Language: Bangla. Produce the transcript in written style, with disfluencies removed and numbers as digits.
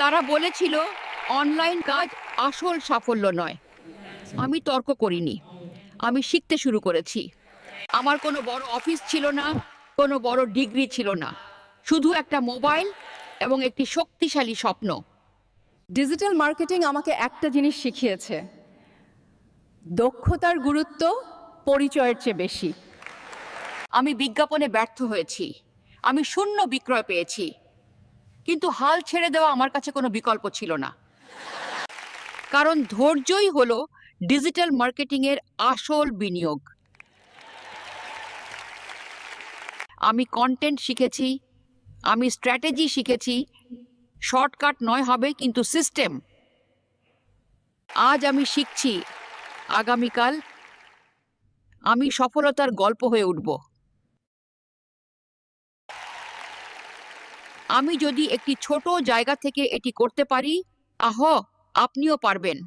তারা বলেছিল অনলাইন কাজ আসল সাফল্য নয়। আমি তর্ক করিনি, আমি শিখতে শুরু করেছি। আমার কোনো বড় অফিস ছিল না, কোনো বড় ডিগ্রি ছিল না, শুধু একটা মোবাইল এবং একটি শক্তিশালী স্বপ্ন। ডিজিটাল মার্কেটিং আমাকে একটা জিনিস শিখিয়েছে, দক্ষতার গুরুত্ব পরিচয়ের চেয়ে বেশি। আমি বিজ্ঞাপনে ব্যর্থ হয়েছি, আমি শূন্য বিক্রয় পেয়েছি, কিন্তু হাল ছেড়ে দেওয়া আমার কাছে কোনো বিকল্প ছিল না। কারণ ধৈর্যই হলো ডিজিটাল মার্কেটিংয়ের আসল বিনিয়োগ। আমি কন্টেন্ট শিখেছি, আমি স্ট্র্যাটেজি শিখেছি। শর্টকাট নয় হবে, কিন্তু সিস্টেম। আজ আমি শিখছি, আগামীকাল আমি সফলতার গল্প হয়ে উঠব। আমি যদি একটি ছোট জায়গা থেকে এটি করতে পারি, আপনিও পারবেন।